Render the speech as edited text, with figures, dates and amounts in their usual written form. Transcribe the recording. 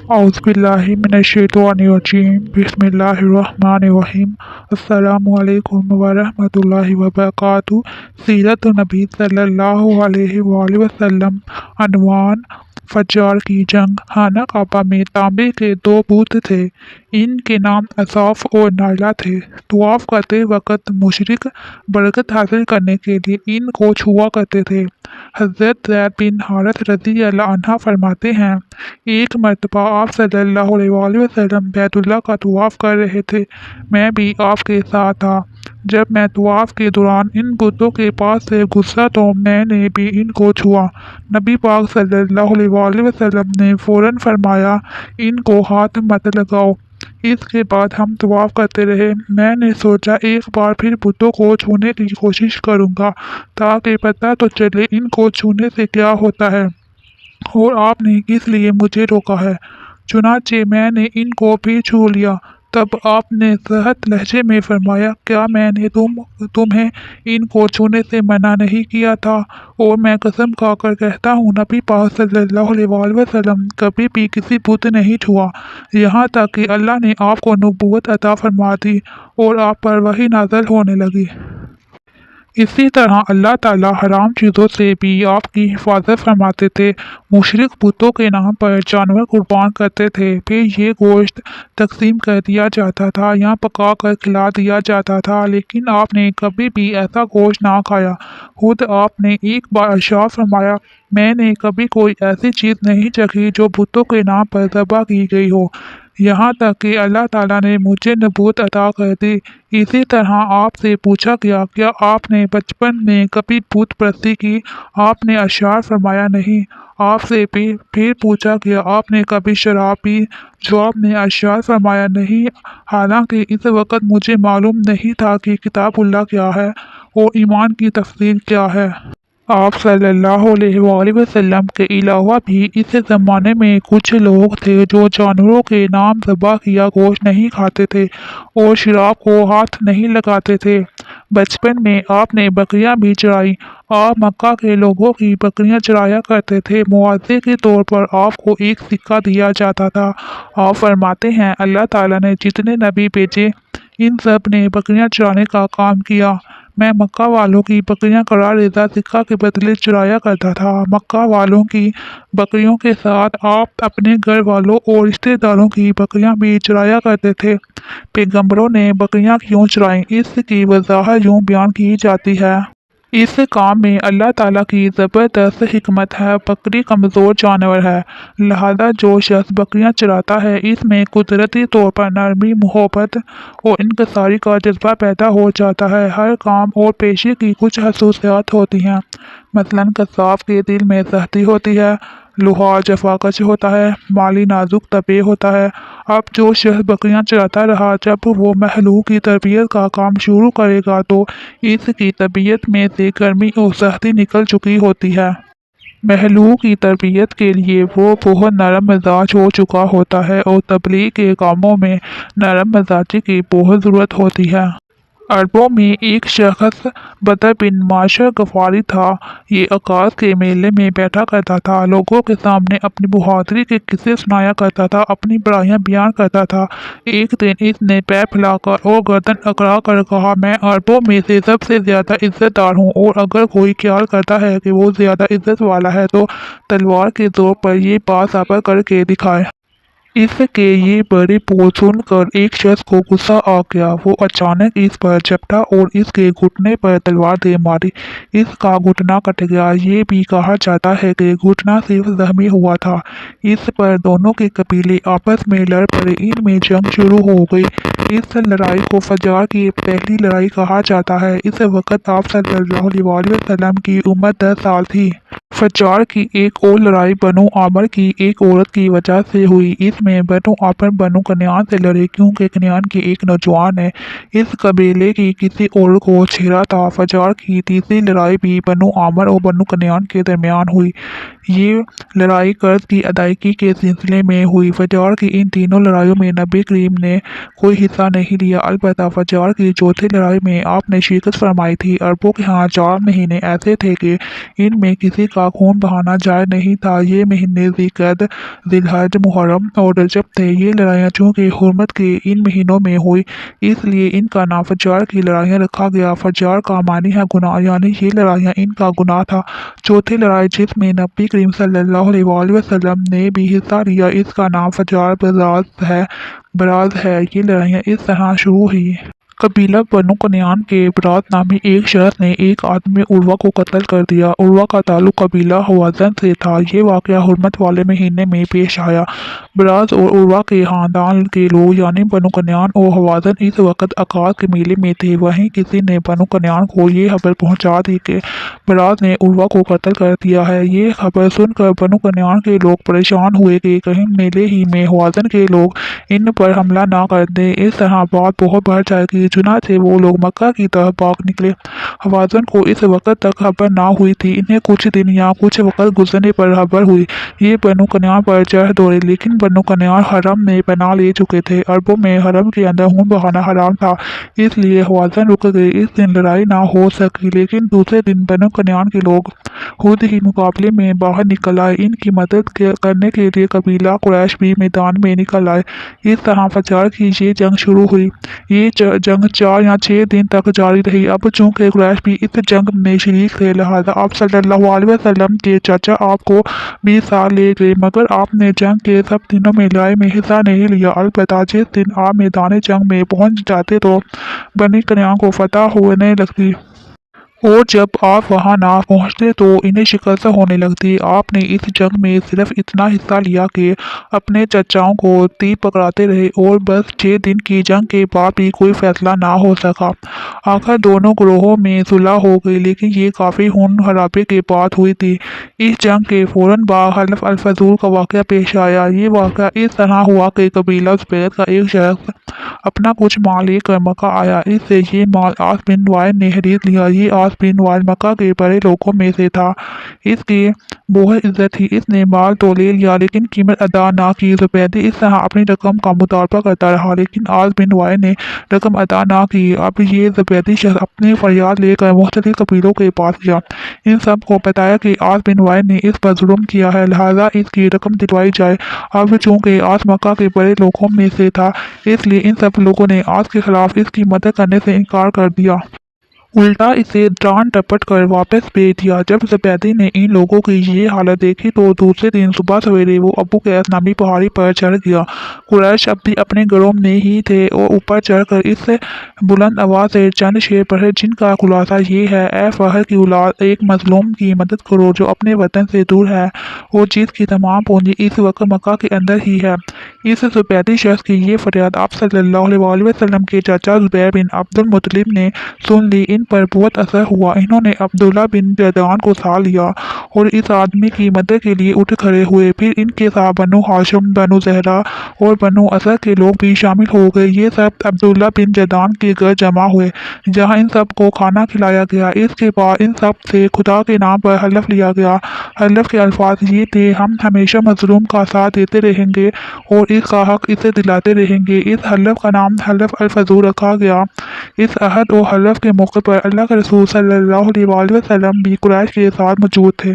औज़ुबिल्लाहिमिनश्शैतानिर्रजीम बिस्मिल्लाहिर्रहमानिर्रहीम अस्सलामुअलैकुम वरहमतुल्लाहि वबरकातुहू। सीरत नबी सल्लल्लाहु अलैहि वसल्लम। अनवान फज्जार की जंग। खाना काबा में तांबे के दो बुत थे। इनके नाम असाफ और नायला थे। तवाफ करते वक्त मुशरिक बरकत हासिल करने के लिए इनको छुआ करते थे। हज़रत ज़ैद बिन हारिस रज़ी अल्लाह अन्हा फरमाते हैं, एक मरतबा आप सल्लल्लाहु अलैहि वसल्लम बैतुल्लाह का तवाफ कर रहे थे। मैं भी आपके साथ था। जब मैं तवाफ के दौरान इन बुतों के पास से गुजरा तो मैंने भी इनको छुआ। नबी पाक सल्लल्लाहु अलैहि वसल्लम ने फ़ौरन फरमाया, इनको हाथ मत लगाओ। इसके बाद हम तवाफ करते रहे। मैंने सोचा एक बार फिर बुतों को छूने की कोशिश करूंगा ताकि पता तो चले इनको छूने से क्या होता है और आपने किस लिए मुझे रोका है। चुनाचे मैंने इनको भी छू लिया। तब आपने सहत लहजे में फरमाया, क्या मैंने तुम्हें इनको छूने से मना नहीं किया था? और मैं कसम खाकर कहता हूँ, नबी पाक सल्लल्लाहु अलैहि वसल्लम कभी भी किसी बुत नहीं छुआ, यहाँ तक कि अल्लाह ने आपको नबूवत अता फरमा दी और आप पर वही नाज़िल होने लगी। इसी तरह अल्लाह ताला हराम चीज़ों से भी आपकी हिफाजत फरमाते थे। मुशरिक बुतों के नाम पर जानवर कुर्बान करते थे, फिर ये गोश्त तकसीम कर दिया जाता था या पका कर खिला दिया जाता था, लेकिन आपने कभी भी ऐसा गोश्त ना खाया। खुद आपने एक बार इरशाद फरमाया, मैंने कभी कोई ऐसी चीज़ नहीं चखी जो बुतों के नाम पर ज़बह की गई हो, यहाँ तक कि अल्लाह ताला ने मुझे नबूवत अता कर दी। इसी तरह आपसे पूछा गया, क्या आपने बचपन में कभी बुत परस्ती की? आपने इरशाद फरमाया, नहीं। आपसे भी फिर पूछा गया, आपने कभी शराब पी? जवाब में इरशाद फरमाया, नहीं, हालांकि इस वक्त मुझे मालूम नहीं था कि किताबुल्लाह क्या है और ईमान की तफसील क्या है। आप सल्लल्लाहु अलैहि वसल्लम के अलावा भी इस ज़माने में कुछ लोग थे जो जानवरों के नाम ज़बह किया गोश्त नहीं खाते थे और शराब को हाथ नहीं लगाते थे। बचपन में आपने बकरियां भी चराई। आप मक्का के लोगों की बकरियां चराया करते थे। मुआवजे के तौर पर आपको एक सिक्का दिया जाता था। आप फरमाते हैं, अल्लाह ताला ने जितने नबी भेजे इन सब ने बकरियां चराने का काम किया। मैं मक्का वालों की बकरियां करार रेज़ा सिक्का के बदले चुराया करता था। मक्का वालों की बकरियों के साथ आप अपने घर वालों और रिश्तेदारों की बकरियां भी चुराया करते थे। पैगंबरों ने बकरियां क्यों चुराई, इसकी वजाहत यूँ बयान की जाती है। इस काम में अल्लाह ताला की ज़बरदस्त हिकमत है। बकरी कमज़ोर जानवर है, लिहाजा जो शख्स बकरियां चराता है इसमें कुदरती तौर पर नरमी, मोहब्बत और इनकसारी का जज्बा पैदा हो जाता है। हर काम और पेशे की कुछ खसूसियात होती हैं। मसलन कसाब के दिल में सख्ती होती है, लोहार जफाकश होता है, माली नाजुक तबीयत होता है। अब जो शख्स बकरियां चराता रहा, जब वो महलूक की तरबियत का काम शुरू करेगा तो इसकी तबीयत में से गर्मी और सख्ती निकल चुकी होती है। महलूक की तरबियत के लिए वो बहुत नरम मिजाज हो चुका होता है और तबलीग के कामों में नरम मिजाजी की बहुत ज़रूरत होती है। अरबों में एक शख्स बदर बिन माशर गफारी था। ये अकास के मेले में बैठा करता था, लोगों के सामने अपनी बहादुरी के किस्से सुनाया करता था, अपनी बड़ाइयां बयान करता था। एक दिन इसने पैर फैलाकर और गर्दन अकड़ा कर कहा, मैं अरबों में से सबसे ज्यादा इज्जतदार हूँ और अगर कोई ख्याल करता है कि वो ज्यादा इज्जत वाला है तो तलवार के जोर पर ये बात साबित करके दिखाए। इसके ये बड़े बोल सुनकर एक शख्स को गुस्सा आ गया। वो अचानक इस पर झपटा और इसके घुटने पर तलवार दे मारी। इसका घुटना कट गया। ये भी कहा जाता है कि घुटना सिर्फ जख्मी हुआ था। इस पर दोनों के कबीले आपस में लड़ पड़े। इनमें जंग शुरू हो गई। इस लड़ाई को फज्जार की पहली लड़ाई कहा जाता है। इस वक्त आप सल्लल्लाहु अलैहि वसल्लम की उम्र 10 साल थी। फज्जार की एक और लड़ाई बनु आमर की एक औरत की वजह से हुई। इसमें बनु आमर बनु कन्यान से लड़े क्योंकि कन्यान के एक नौजवान ने इस कबीले की किसी औरत को छेड़ा था। फज्जार की तीसरी लड़ाई भी बनु आमर और बनु कन्यान के दरमियान हुई। ये लड़ाई कर्ज की अदायगी के सिलसिले में हुई। फज्जार की इन तीनों लड़ाइयों में नबी करीम ने कोई हिस्सा नहीं लिया। अलबत्ता फज्जार की चौथी लड़ाई में आपने शिरकत फरमाई थी। अरबों के यहाँ 4 महीने ऐसे थे कि इनमें किसी का का खून बहाना जायज़ नहीं था। ये महीने ज़िलक़अदा, ज़िलहज, मुहर्रम और रजब थे। ये लड़ाइयाँ चूँकि हुर्मत के इन महीनों में हुई, इसलिए इनका नाम फज्जार की लड़ाइयाँ रखा गया। फज्जार का मानी है गुनाह, यानी ये लड़ाइयाँ इनका गुनाह था। चौथी लड़ाई जिसमें नबी करीम सल्लल्लाहु अलैहि वसल्लम ने भी हिस्सा लिया, इसका नाम फज्जार बराज़ है। ये लड़ाइयाँ इस तरह शुरू हुई। कबीला बनु कन्यान के बरात नामी एक शख्स ने एक आदमी उर्वा को कत्ल कर दिया। उर्वा का ताल्लुक कबीला हवाज़न से था। ये वाक़या हुर्मत वाले महीने में पेश आया। बराज और उर्वा के ख़ानदान के लोग यानी बनु कन्यान और हवाज़न इस वक्त अकाद के मेले में थे। वहीं किसी ने बनु कन्यान को ये खबर पहुँचा दी कि बराज ने उर्वा को कत्ल कर दिया है। ये खबर सुनकर बनु कन्यान के लोग परेशान हुए कि कहीं मेले ही में हवाज़न के लोग इन पर हमला ना कर दें, इस तरह बात बहुत बढ़ जाएगी। चुनांचे वो लोग मक्का की तरफ भाग निकले। हवाज़न को इस वक्त तक खबर ना हुई थी। इन्हें कुछ दिन या कुछ वक्त गुजरने पर खबर हुई। ये बनु कन्यान पर चढ़ दौड़े, लेकिन बनु कन्यान हरम में पनाह ले चुके थे। अरबों में हरम के अंदर खून बहाना हराम था, इसलिए हवाज़न रुक गए। इस दिन लड़ाई ना हो सकी, लेकिन दूसरे दिन बनु कन्यान के लोग खुद ही मुकाबले में बाहर निकल आए। इनकी मदद करने के लिए कबीला कुरैश भी मैदान में निकल आए। इस तरह फज्जार की ये जंग शुरू हुई। ये जंग 4 या 6 दिन तक जारी रही। अब चूंकि कुरैश भी इस जंग में शरीक थे, लिहाजा आप सल्लल्लाहु अलैहि वसल्लम के चाचा आपको 20 साल ले गए, मगर आपने जंग के सब दिनों में लड़ाई में हिस्सा नहीं लिया। अलबत्ता जिस दिन आप मैदान जंग में पहुंच जाते तो बनी कन्यान को फतह होने लगती, और जब आप वहां ना पहुंचते तो इन्हें शिकस्त होने लगती। आपने इस जंग में सिर्फ इतना हिस्सा लिया कि अपने चचाओं को तीर पकड़ाते रहे, और बस 6 दिन की जंग के बाद भी कोई फैसला ना हो सका। आखिर दोनों ग्रोहों में सुलह हो गई, लेकिन ये काफ़ी खून खराबे के बाद हुई थी। इस जंग के फौरन बाद हल्फ अल फजूल का वाक़या पेश आया। ये वाक़या इस तरह हुआ कि कबीला ज़ुबैर का एक शख्स अपना कुछ माल लेकर मक्का आया। इससे ये माल आस बिन वाइल ने खरीद लिया। ये आस बिन वाइल मक्का के बड़े लोगों में से था। इसकी बहुत इज्जत थी। इसने माल तो ले लिया, लेकिन कीमत अदा ना की। ज़ुबैदी इस तरह अपनी रकम का मुतालबा करता रहा, लेकिन आस बिन वाइल ने रकम अदा ना की। अब ये ज़ुबैदी शख्स अपनी फरियाद लेकर मुख्तलिफ कबीलों के पास गया। इन सब को बताया कि आस बिन वाइल ने इस पर जुल्म किया है, लिहाजा इसकी रकम दिलवाई जाए। अब चूंकि आस मक्का के बड़े लोगों में से था, इसलिए इन सब लोगों ने आस के खिलाफ इसकी मदद करने से इनकार कर दिया। उल्टा इसे डांट डपट कर वापस भेज दिया। जब ज़ुबैदी ने इन लोगों की ये हालत देखी तो दूसरे दिन सुबह सवेरे वो अबू कैस नामी पहाड़ी पर चढ़ गया। कुरैश अब भी अपने घरों में ही थे और ऊपर चढ़कर इस बुलंद आवाज़ से चंद शेर पढ़े, जिनका खुलासा ये है: ए फहर की औलाद, एक मजलूम की मदद करो जो अपने वतन से दूर है और जिसकी तमाम पूंजी इस वक्त मक्का के अंदर ही है। इस ज़ुबैदी शख्स की ये फरियाद आप सल्लल्लाहु अलैहि वसल्लम के चाचा ज़ुबैर बिन अब्दुल मुत्तलिब ने सुन ली। इन पर बहुत असर हुआ। इन्होंने अब्दुल्ला बिन जदान को साथ लिया और इस आदमी की मदद के लिए उठ खड़े हुए। फिर इनके साथ बनु हाशिम, बनु ज़हरा और बनु असद के लोग भी शामिल हो गए। ये सब अब्दुल्ला बिन जदान के घर जमा हुए, जहां इन सब को खाना खिलाया गया। इसके बाद इन सब से खुदा के नाम पर हलफ लिया गया। हलफ के अल्फाज ये थे: हम हमेशा मजलूम का साथ देते रहेंगे और इसका हक इसे दिलाते रहेंगे। इस हलफ का नाम हलफ अल फजूल रखा गया। इस अहद और हलफ के मौके पर अल्लाह के रसूल सल्लल्लाहु अलैहि वसल्लम भी कुरैश के साथ मौजूद थे।